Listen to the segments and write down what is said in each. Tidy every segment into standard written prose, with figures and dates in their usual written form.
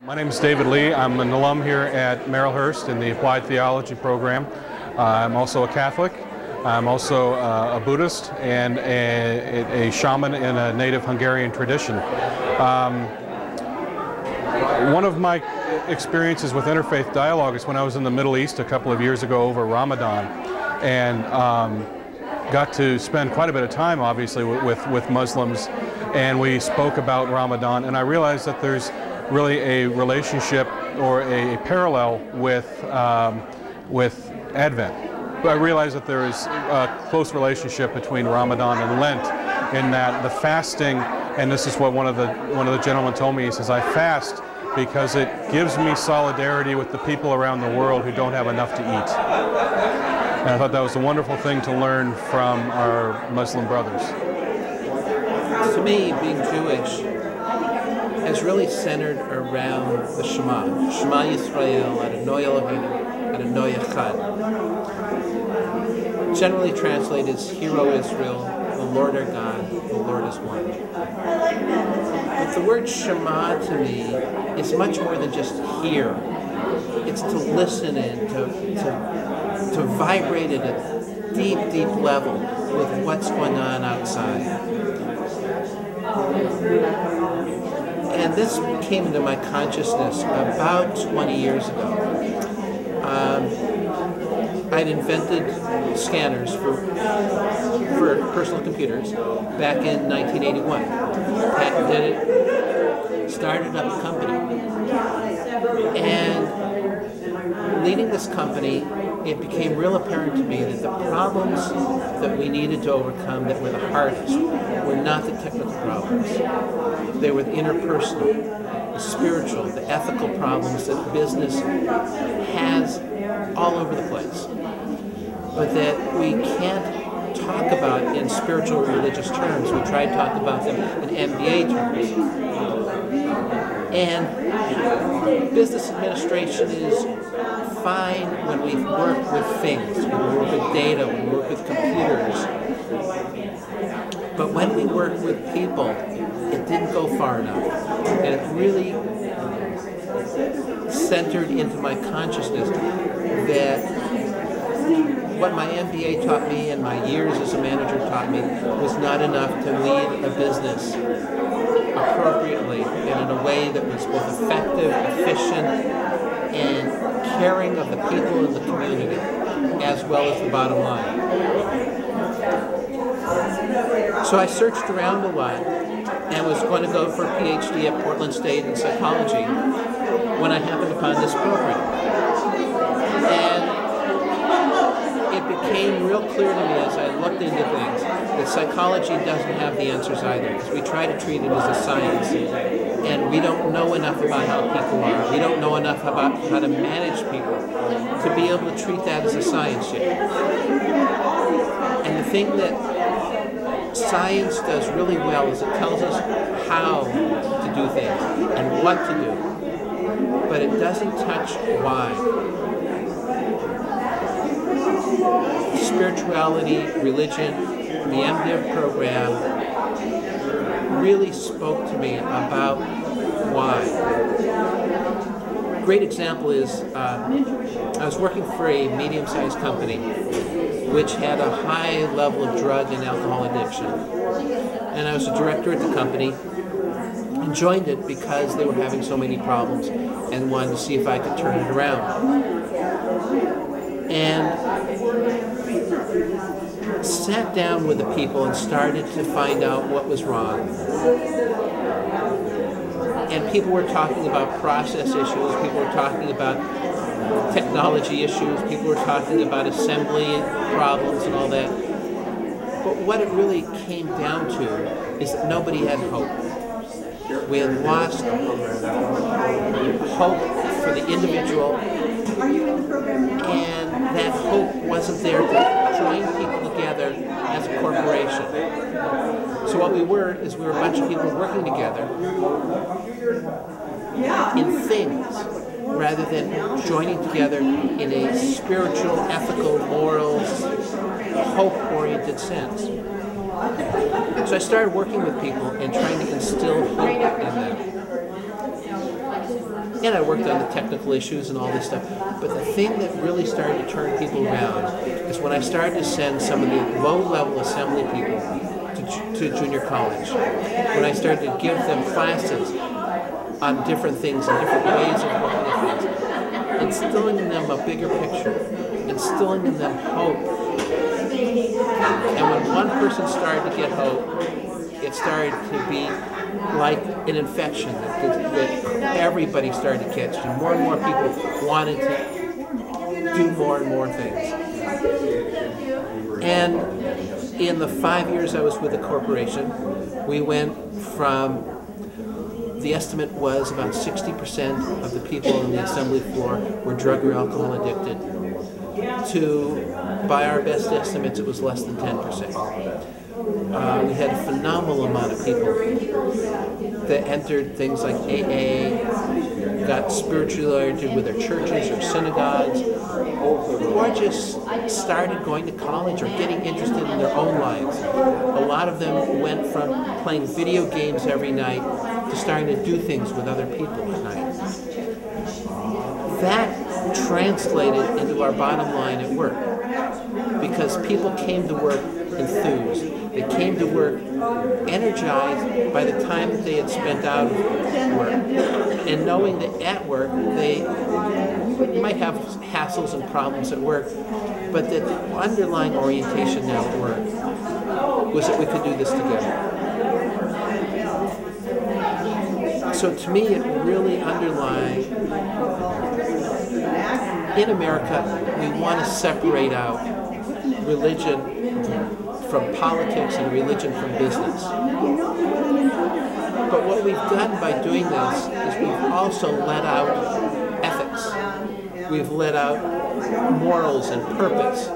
My name is David Lee. I'm an alum here at Marylhurst in the Applied Theology program. I'm also a Catholic. I'm also a Buddhist and a shaman in a native Hungarian tradition. One of my experiences with interfaith dialogue is when I was in the Middle East a couple of years ago over Ramadan, and got to spend quite a bit of time, obviously, with Muslims, and we spoke about Ramadan, and I realized that there's really a relationship or a parallel with Advent. But I realized that there is a close relationship between Ramadan and Lent, in that the fasting, and this is what one of the gentlemen told me. He says, I fast because it gives me solidarity with the people around the world who don't have enough to eat. And I thought that was a wonderful thing to learn from our Muslim brothers. To me, being Jewish has really centered around the Shema. Shema Yisrael, Adonai Eloheinu, Adonai Echad. Generally translated as Hear, O Israel, the Lord our God, the Lord is one. But the word Shema to me is much more than just hear. It's to listen in, to vibrate at a deep, deep level with what's going on outside. And this came into my consciousness about 20 years ago. I'd invented scanners for personal computers back in 1981. Patented it, started up a company. And leading this company, it became real apparent to me that the problems that we needed to overcome that were the hardest were not the technical problems. They were the interpersonal, the spiritual, the ethical problems that business has all over the place, but that we can't talk about in spiritual or religious terms. We try to talk about them in MBA terms. And business administration is fine when we work with things, when we work with data, when we work with computers. But when we work with people, it didn't go far enough. And it really centered into my consciousness that what my MBA taught me and my years as a manager taught me was not enough to lead a business appropriately and in a way that was both effective, efficient, and caring of the people in the community, as well as the bottom line. So I searched around a lot and was going to go for a PhD at Portland State in psychology when I happened upon this program. And it became real clear to me as I looked into things that psychology doesn't have the answers either, because we try to treat it as a science, and we don't know enough about how people are. We don't know enough about how to manage people to be able to treat that as a science yet. And the thing that science does really well is it tells us how to do things and what to do, but it doesn't touch why. Spirituality, religion, the MDiv program really spoke to me about why. Great example is I was working for a medium-sized company which had a high level of drug and alcohol addiction. And I was a director at the company and joined it because they were having so many problems and wanted to see if I could turn it around. And sat down with the people and started to find out what was wrong. And people were talking about process issues, people were talking about technology issues, people were talking about assembly problems and all that. But what it really came down to is that nobody had hope. We had lost hope for the individual, and that hope wasn't there to join people together as a corporation. So what we were is we were a bunch of people working together in things rather than joining together in a spiritual, ethical, moral, hope-oriented sense. So I started working with people and trying to instill hope in them. and I worked on the technical issues and all this stuff. But the thing that really started to turn people around is when I started to send some of the low-level assembly people to junior college. When I started to give them classes on different things and different ways of looking at things, instilling in them a bigger picture, instilling in them hope. And when one person started to get hope, it started to be like an infection that everybody started to catch, and more people wanted to do more and more things. And in the 5 years I was with the corporation, we went from, the estimate was about 60% of the people on the assembly floor were drug or alcohol addicted, to, by our best estimates, it was less than 10%. We had a phenomenal amount of people that entered things like AA, got spiritually oriented with their churches or synagogues, or just started going to college or getting interested in their own lives. A lot of them went from playing video games every night to starting to do things with other people at night. That translated into our bottom line at work, because people came to work enthused. They came to work energized by the time that they had spent out of work, and knowing that at work they might have hassles and problems at work, but that the underlying orientation now at work was that we could do this together. So to me, it really underlined, in America, we want to separate out religion from politics and religion from business. But what we've done by doing this is we've also let out ethics. We've let out morals and purpose.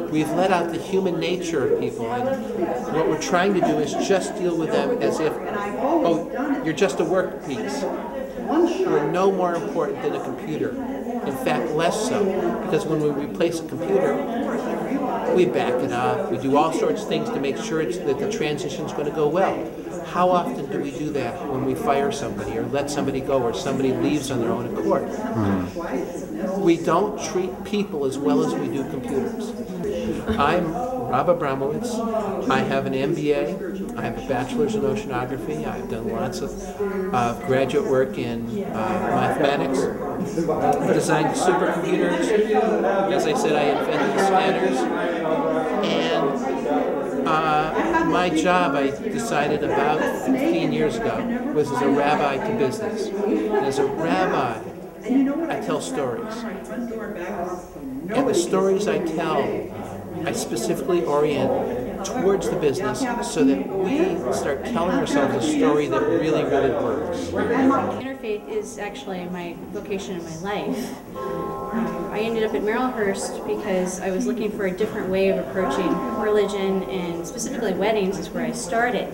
We've let out the human nature of people, and what we're trying to do is just deal with them as if, oh, you're just a work piece. We're no more important than a computer. In fact, less so, because when we replace a computer, we back it up, we do all sorts of things to make sure that the transition is going to go well. How often do we do that when we fire somebody or let somebody go or somebody leaves on their own accord? We don't treat people as well as we do computers. I'm Rob Abramowitz. I have an MBA. I have a bachelor's in oceanography. I've done lots of graduate work in mathematics. I designed supercomputers. As I said, I invented the scanners. And my job, I decided about 15 years ago, was as a rabbi to business. And as a rabbi, I tell stories. And the stories I tell, I specifically orient towards the business so that we start telling ourselves a story that really, really works. Interfaith is actually my vocation in my life. I ended up at Merrillhurst because I was looking for a different way of approaching religion, and specifically weddings is where I started.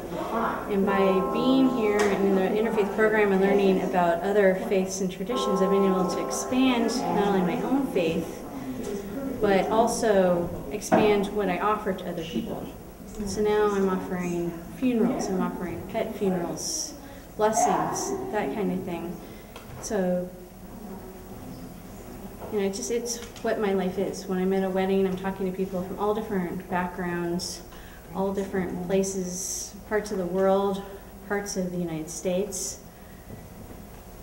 And by being here in the Interfaith program and learning about other faiths and traditions, I've been able to expand not only my own faith, but also expand what I offer to other people. So now I'm offering funerals, I'm offering pet funerals, blessings, that kind of thing. So, you know, it's what my life is. When I'm at a wedding, I'm talking to people from all different backgrounds, all different places, parts of the world, parts of the United States.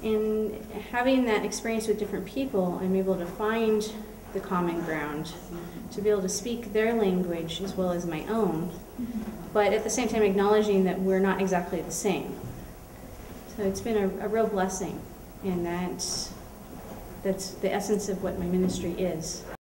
And having that experience with different people, I'm able to find the common ground, to be able to speak their language as well as my own, but at the same time acknowledging that we're not exactly the same. So it's been a real blessing, and that's the essence of what my ministry is.